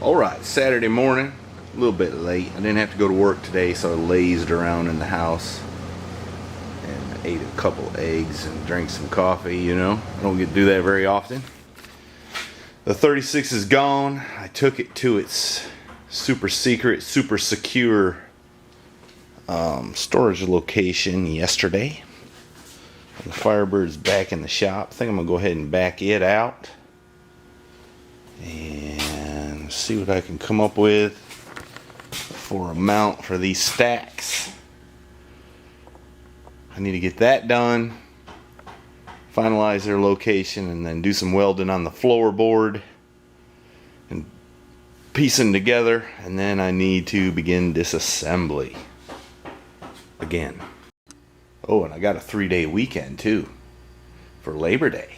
Alright, Saturday morning, a little bit late. I didn't have to go to work today, so I lazed around in the house and ate a couple eggs and drank some coffee, you know. I don't get to do that very often. The 36 is gone. I took it to its super secret, super secure storage location yesterday. The Firebird's back in the shop. I think I'm going to go ahead and back it out and see what I can come up with for a mount for these stacks. I need to get that done, finalize their location, and then do some welding on the floorboard and piecing together, and then I need to begin disassembly again. Oh, and I got a 3-day weekend too for Labor Day.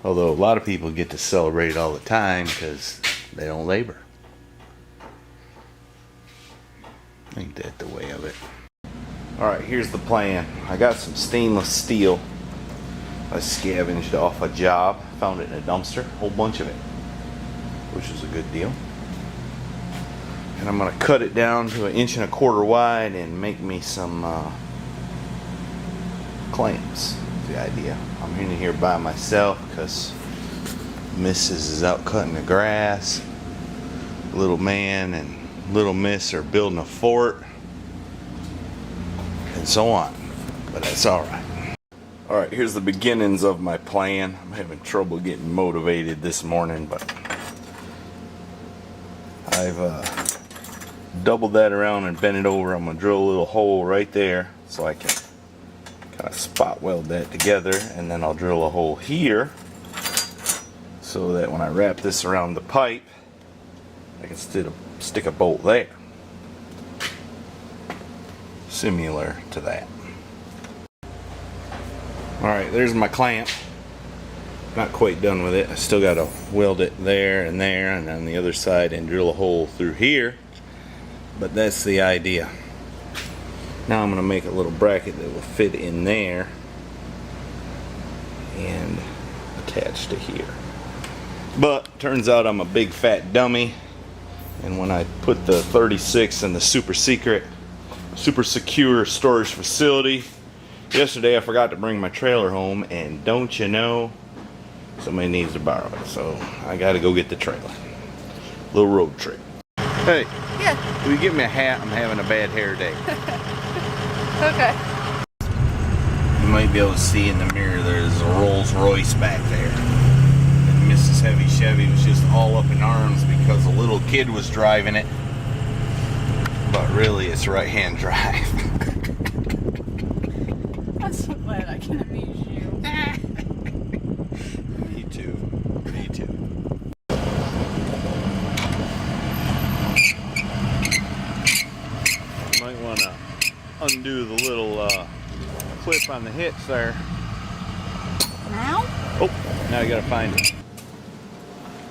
Although a lot of people get to celebrate it all the time because they don't labor. Ain't that the way of it? Alright, here's the plan. I got some stainless steel I scavenged off a job. Found it in a dumpster. A whole bunch of it, which is a good deal. And I'm going to cut it down to 1.25 inches wide and make me some clamps. The idea. I'm in here by myself because Mrs. is out cutting the grass. Little man and little miss are building a fort and so on, but that's alright. Alright, here's the beginnings of my plan. I'm having trouble getting motivated this morning, but I've doubled that around and bent it over. I'm going to drill a little hole right there so I can kind of spot weld that together, and then I'll drill a hole here so that when I wrap this around the pipe I can stick a bolt there, similar to that. Alright, there's my clamp. Not quite done with it. I still got to weld it there and on the other side and drill a hole through here, but that's the idea. Now I'm going to make a little bracket that will fit in there and attach to here. But turns out I'm a big fat dummy, and when I put the 36 in the super secure storage facility yesterday, I forgot to bring my trailer home, and don't you know, somebody needs to borrow it, so I got to go get the trailer. Little road trip. Hey, yeah. Will you give me a hat? I'm having a bad hair day. Okay. You might be able to see in the mirror there's a Rolls Royce back there. And Mrs. Heavy Chevy was just all up in arms because a little kid was driving it. But really it's right-hand drive. I'm so glad I can amuse you. Me too. Me too. You might want to undo the little clip on the hitch there. Now? Oh, now you gotta find it.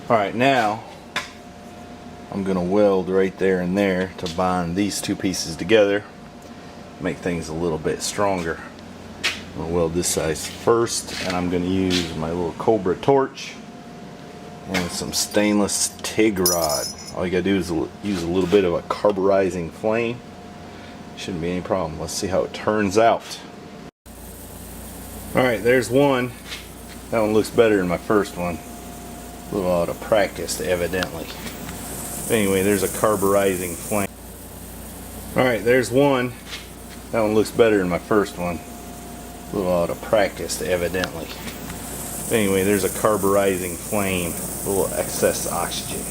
Alright, now I'm gonna weld right there and there to bond these two pieces together, make things a little bit stronger. I'm gonna weld this size first, and I'm gonna use my little Cobra torch and some stainless TIG rod. All you gotta do is use a little bit of a carburizing flame. Shouldn't be any problem. Let's see how it turns out. Alright, there's one. That one looks better than my first one. A little out of practice, evidently. Anyway, there's a carburizing flame. Alright, there's one. That one looks better than my first one. A little out of practice, evidently. Anyway, there's a carburizing flame. A little excess oxygen.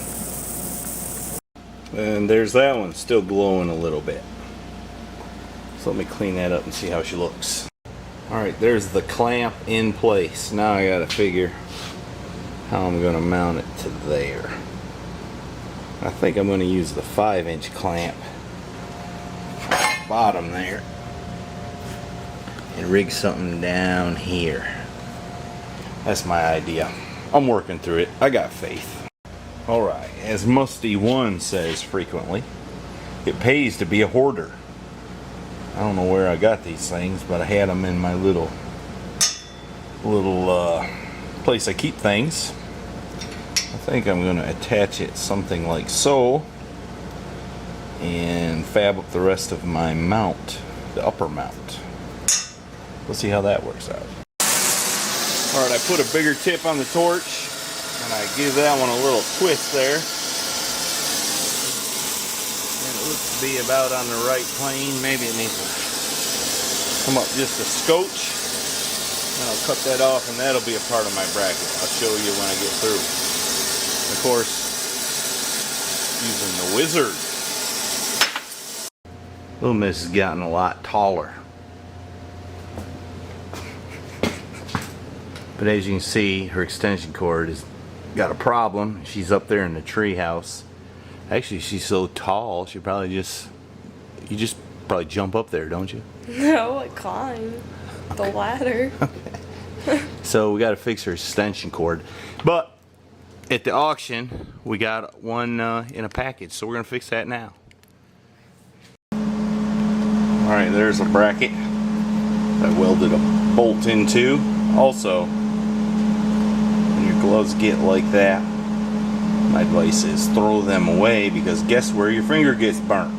And there's that one, still glowing a little bit. So let me clean that up and see how she looks. Alright, there's the clamp in place. Now I gotta figure how I'm gonna mount it to there. I think I'm gonna use the 5-inch clamp bottom there and rig something down here. That's my idea. I'm working through it. I got faith. Alright, as Musty One says frequently, it pays to be a hoarder. I don't know where I got these things, but I had them in my little place I keep things. I think I'm going to attach it something like so and fab up the rest of my mount, the upper mount. Let's see how that works out. Alright, I put a bigger tip on the torch and I give that one a little twist there. And it looks to be about on the right plane. Maybe it needs to come up just a scotch. And I'll cut that off and that'll be a part of my bracket. I'll show you when I get through. Of course, using the wizard. Little Miss has gotten a lot taller. But as you can see, her extension cord has got a problem. She's up there in the tree house. Actually, she's so tall, she probably just... You just probably jump up there, don't you? No, I climb the ladder. Okay. So we got to fix her extension cord. But at the auction, we got one in a package. So we're going to fix that now. Alright, there's a bracket I welded a bolt into. Also, when your gloves get like that, my advice is throw them away, because guess where your finger gets burnt?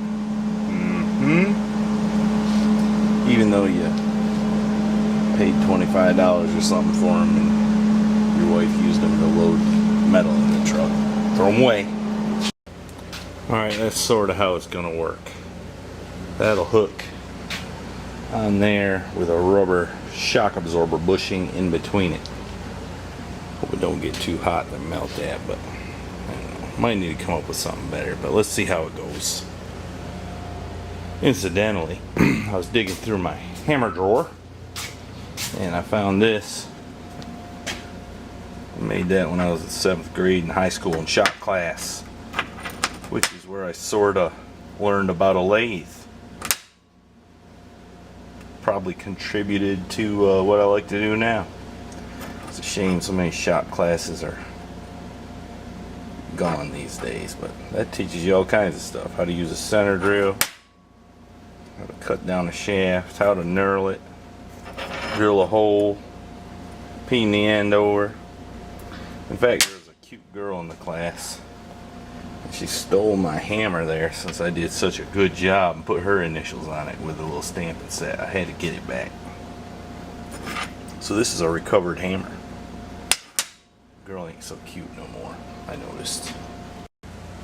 Even though you paid $25 or something for them and your wife used them to load metal in the truck. Throw them away. Alright, that's sort of how it's going to work. That'll hook on there with a rubber shock absorber bushing in between it. Hope it don't get too hot to melt that, but I don't know. Might need to come up with something better, but let's see how it goes. Incidentally, I was digging through my hammer drawer and I found this. I made that when I was in 7th grade in high school in shop class, which is where I sort of learned about a lathe. Probably contributed to what I like to do now. It's a shame so many shop classes are gone these days, but that teaches you all kinds of stuff. How to use a center drill, how to cut down a shaft, how to knurl it, drill a hole, peen the end over. In fact, there was a cute girl in the class. She stole my hammer there since I did such a good job and put her initials on it with a little stamping set. I had to get it back. So this is a recovered hammer. Girl ain't so cute no more, I noticed.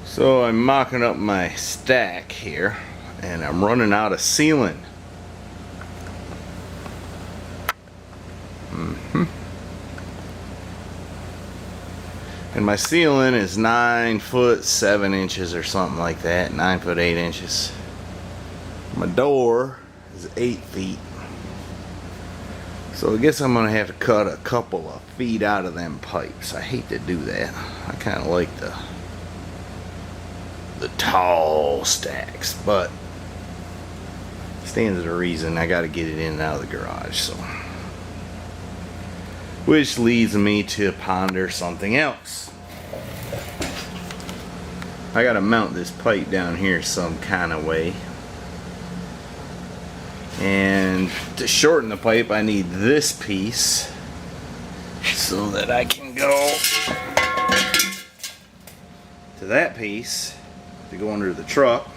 So I'm mocking up my stack here and I'm running out of sealant. And my ceiling is 9 foot 7 inches or something like that. 9 foot 8 inches. My door is 8 feet. So I guess I'm gonna have to cut a couple of feet out of them pipes. I hate to do that. I kind of like the tall stacks, but stands to reason. I got to get it in and out of the garage. So, which leads me to ponder something else. I gotta mount this pipe down here some kind of way. And to shorten the pipe, I need this piece so that I can go to that piece to go under the truck.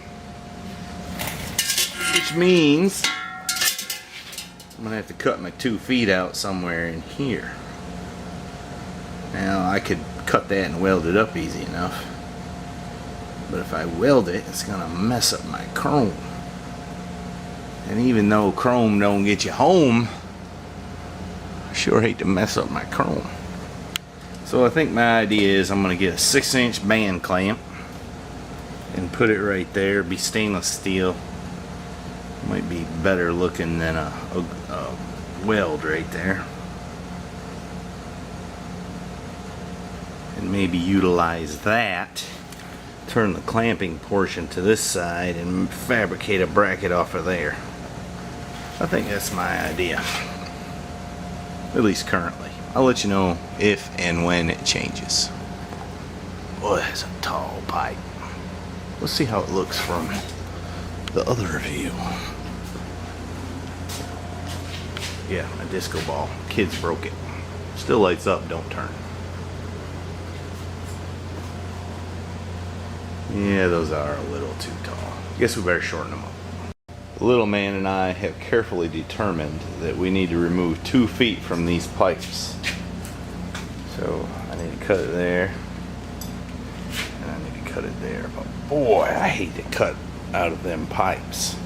Which means I'm gonna have to cut my 2 feet out somewhere in here. Now I could cut that and weld it up easy enough, but if I weld it, it's gonna mess up my chrome. And even though chrome don't get you home, I sure hate to mess up my chrome. So I think my idea is I'm gonna get a 6-inch band clamp and put it right there. Be stainless steel. Might be better looking than a weld right there. And maybe utilize that, turn the clamping portion to this side and fabricate a bracket off of there. I think that's my idea, at least currently. I'll let you know if and when it changes. Boy, that's a tall pipe. Let's see how it looks from the other view. Yeah, my disco ball. Kids broke it. Still lights up, don't turn. Yeah, those are a little too tall. Guess we better shorten them up. The little man and I have carefully determined that we need to remove 2 feet from these pipes. So I need to cut it there, and I need to cut it there. But boy, I hate to cut out of them pipes.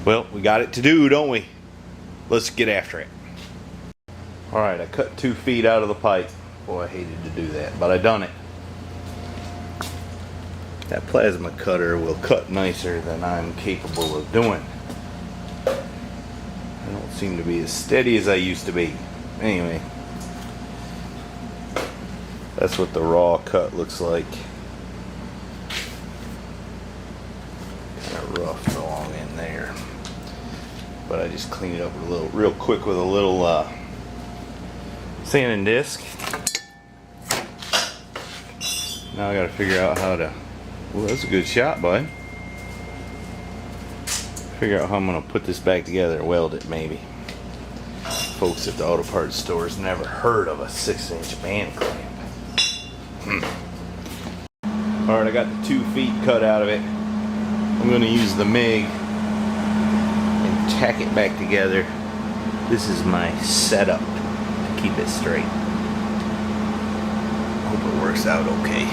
Well, we got it to do, don't we? Let's get after it. Alright, I cut 2 feet out of the pipe. Boy, I hated to do that, but I done it. That plasma cutter will cut nicer than I'm capable of doing. I don't seem to be as steady as I used to be. Anyway, that's what the raw cut looks like. Kind of roughed along in there. But I just cleaned it up a little, real quick with a little sanding disc. Now I gotta figure out how to, well, that's a good shot, bud. Figure out how I'm gonna put this back together and weld it, maybe. Folks at the auto parts stores never heard of a 6-inch band clamp. Alright, I got the 2 feet cut out of it. I'm gonna use the MIG and tack it back together. This is my setup to keep it straight. Hope it works out okay.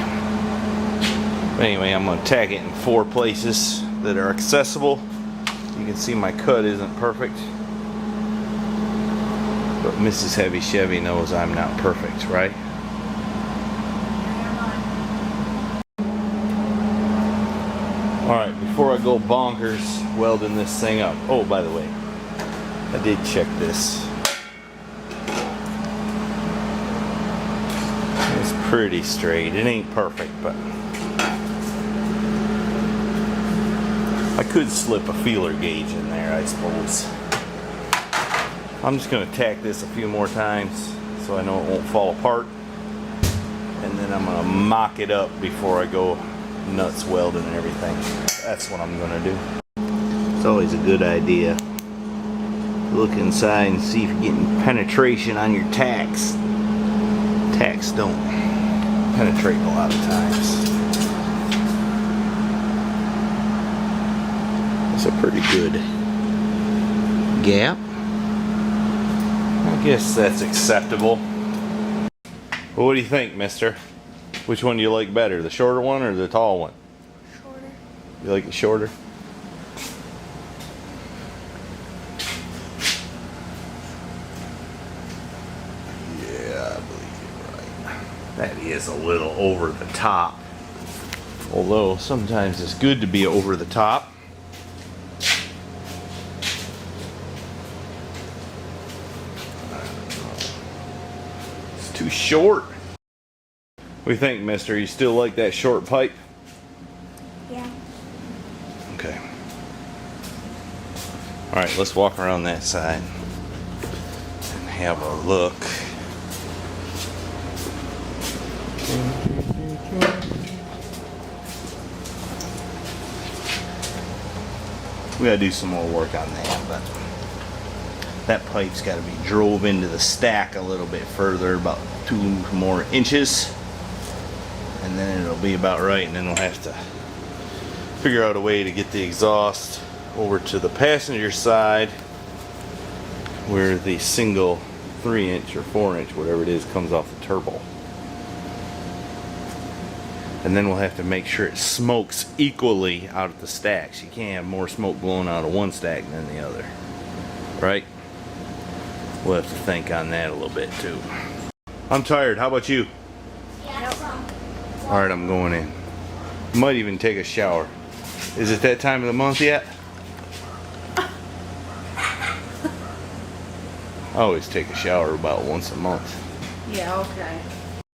But anyway, I'm gonna tack it in 4 places that are accessible. You can see my cut isn't perfect, but Mrs. Heavy Chevy knows I'm not perfect, right? Alright, before I go bonkers welding this thing up. Oh, by the way, I did check this. It's pretty straight. It ain't perfect, but I could slip a feeler gauge in there, I suppose. I'm just going to tack this a few more times so I know it won't fall apart. And then I'm going to mock it up before I go nuts welding and everything. That's what I'm going to do. It's always a good idea to look inside and see if you're getting penetration on your tacks. Tacks don't penetrate a lot of times. It's a pretty good gap. I guess that's acceptable. Well, what do you think, mister? Which one do you like better, the shorter one or the tall one? Shorter. You like it shorter? Yeah, I believe you're right. That is a little over the top. Although sometimes it's good to be over the top. It's too short. What do you think, mister? You still like that short pipe? Yeah. Okay. Alright, let's walk around that side and have a look. We gotta do some more work on that, but that pipe's gotta be drove into the stack a little bit further, about 2 more inches. And then it'll be about right, and then we'll have to figure out a way to get the exhaust over to the passenger side where the single 3-inch or 4-inch, whatever it is, comes off the turbo. And then we'll have to make sure it smokes equally out of the stacks. You can't have more smoke blowing out of one stack than the other, right? We'll have to think on that a little bit too. I'm tired. How about you? Alright, I'm going in. Might even take a shower. Is it that time of the month yet? I always take a shower about once a month. Yeah, okay.